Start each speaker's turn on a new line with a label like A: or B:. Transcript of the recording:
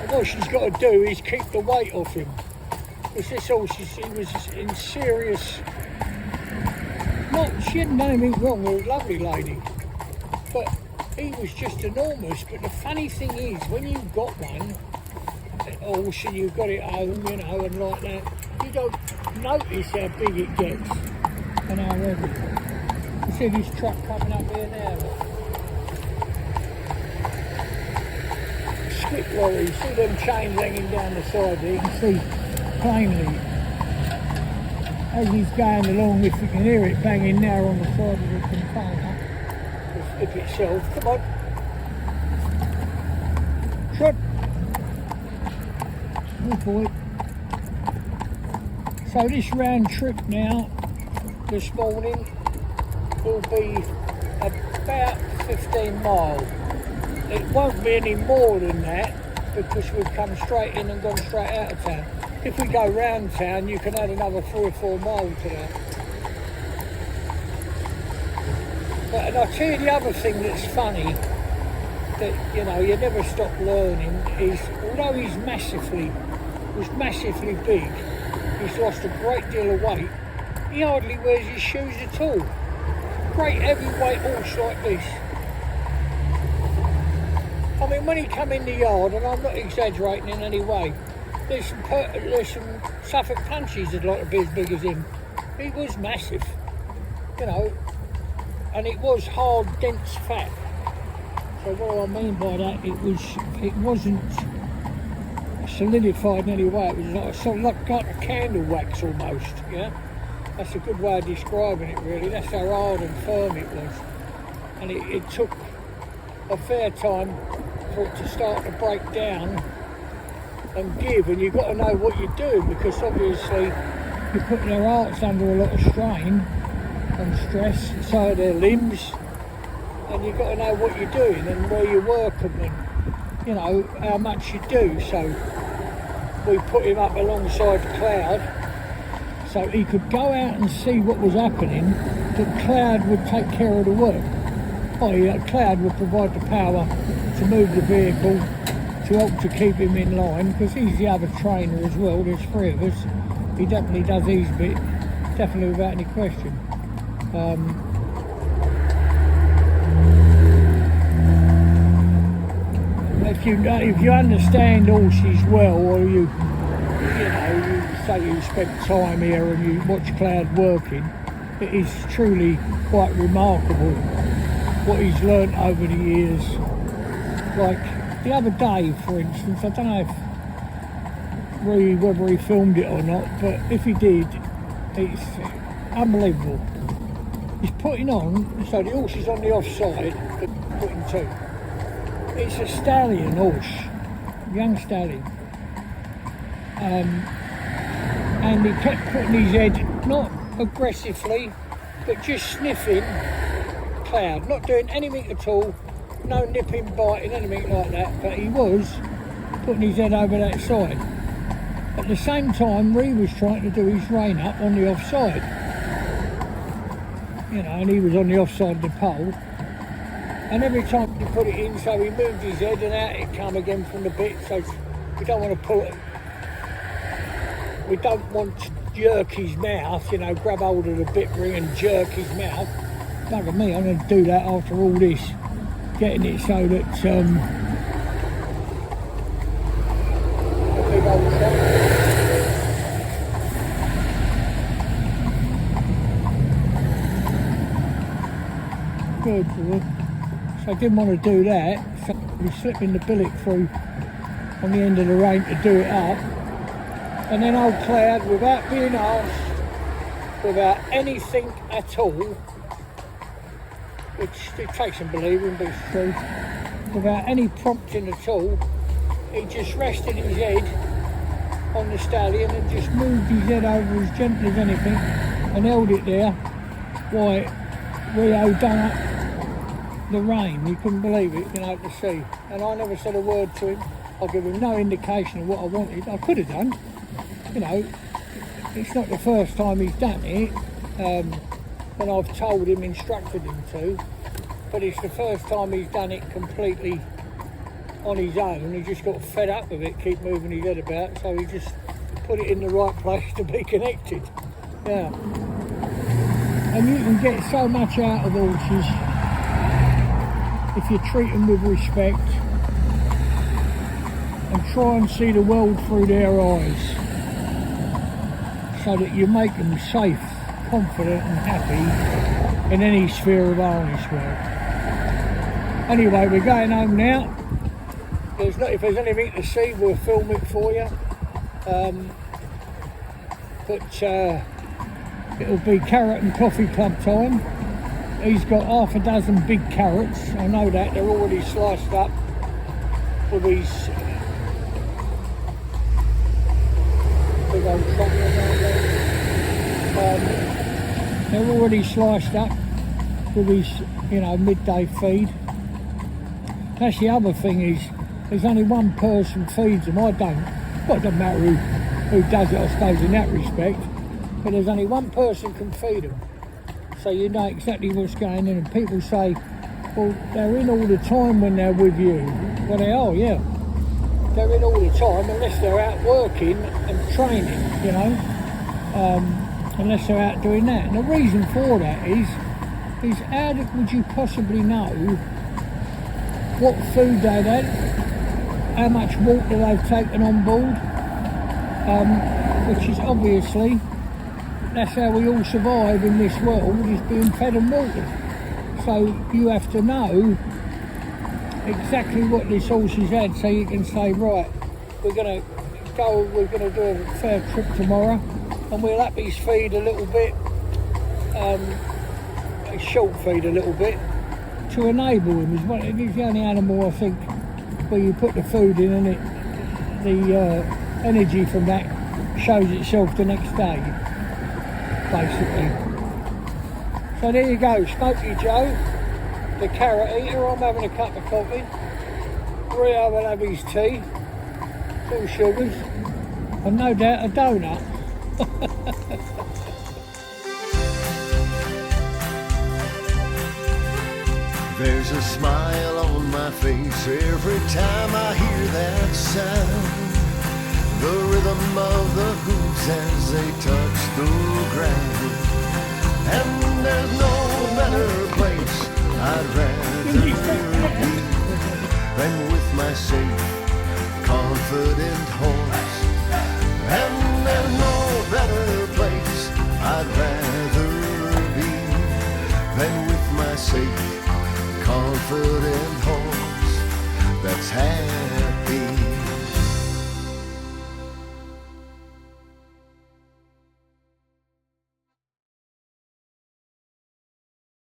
A: what she's got to do is keep the weight off him. Because this horse, he was in serious... She hadn't done anything wrong, it was a lovely lady. But he was just enormous. But the funny thing is, when you've got one, horse and you've got it home, you know, and like that, you don't notice how big it gets and how heavy. You see this truck coming up here now. Skip lorry, see them chains hanging down the side there, you can see plainly as he's going along, if you can hear it banging now on the side of the container, the skip itself. Come on, trot. Good boy. So this round trip now, this morning, will be about 15 miles. It won't be any more than that because we've come straight in and gone straight out of town. If we go round town, you can add another 3 or 4 miles to that. But, and I'll tell you the other thing that's funny, that, you know, you never stop learning, is although he's was massively big, he's lost a great deal of weight, he hardly wears his shoes at all. Great heavyweight horse like this. I mean, when he come in the yard, and I'm not exaggerating in any way, there's some Suffolk punchies that'd like to be as big as him. He was massive, you know, and it was hard, dense fat. So what I mean by that, it wasn't solidified in any way. It was like a candle wax almost. Yeah, that's a good way of describing it. Really, that's how hard and firm it was, and it took a fair time for it to start to break down and give, and you've got to know what you're doing, because obviously you're putting their hearts under a lot of strain and stress, so are their limbs, and you've got to know what you're doing and where you work them and, you know, how much you do. So we put him up alongside Cloud so he could go out and see what was happening, but Cloud would take care of the work. Cloud would provide the power to move the vehicle to help to keep him in line, because he's the other trainer as well. There's 3 of us. He definitely does his bit, definitely without any question. If you understand horses well, or you say you spent time here and you watch Cloud working, it is truly quite remarkable what he's learnt over the years. Like the other day, for instance, I don't know whether he filmed it or not, but if he did, it's unbelievable. He's putting on, so the horse is on the offside, but putting 2. It's a stallion horse, young stallion. And he kept putting his head, not aggressively, but just sniffing Cloud, not doing anything at all, no nipping, biting, anything like that, but he was putting his head over that side. At the same time, Ree was trying to do his rein up on the offside, you know, and he was on the offside of the pole. And every time he put it in, so he moved his head and out it come again from the bit. So we don't want to pull it. We don't want to jerk his mouth, you know, grab hold of the bit ring and jerk his mouth. Bugger me, I'm going to do that after all this. Getting it so that a big old shot. Good. So I didn't want to do that, so we're slipping the billet through on the end of the rein to do it up. And then old Cloud, without being asked, without anything at all, which it takes some believing, but it's true, without any prompting at all, he just rested his head on the stallion and just moved his head over as gently as anything and held it there while Rio done up the rein. He couldn't believe it, you know, to see. And I never said a word to him. I gave him no indication of what I wanted. I could have done, you know. It's not the first time he's done it. When I've told him, instructed him to, but it's the first time he's done it completely on his own. He just got fed up with it, keep moving his head about, so he just put it in the right place to be connected. Yeah. And you can get so much out of horses if you treat them with respect and try and see the world through their eyes, so that you make them safe, confident and happy in any sphere of harness work. Anyway, we're going home now. If there's anything to see, we'll film it for you. It'll be carrot and coffee club time. He's got half a dozen big carrots. I know that, they're already sliced up with these big old chocolate around there. They're already sliced up with his, midday feed. That's the other thing, is there's only one person feeds them. I don't. Well, it doesn't matter who does it, I suppose, in that respect. But there's only one person can feed them. So you know exactly what's going in. And people say, well, they're in all the time when they're with you. Well, they are, yeah. They're in all the time, unless they're out working and training, unless they're out doing that. And the reason for that is how would you possibly know what food they've had, how much water they've taken on board, which is obviously, that's how we all survive in this world, is being fed and watered. So you have to know exactly what this horse has had, so you can say, right, we're going to do a fair trip tomorrow, and we'll up his feed a little bit, short feed a little bit, to enable him. It's the only animal, I think, where you put the food in and the energy from that shows itself the next day, basically. So there you go, Smokie Joe, the carrot eater. I'm having a cup of coffee. Rio will have his tea, 2 sugars, and no doubt a donut.
B: There's a smile on my face every time I hear that sound. The rhythm of the hooves as they touch the ground. And there's no better place I'd rather be than with my safe, confident horse. And there's no better place I'd rather be than with my safe, confident horse that's happy.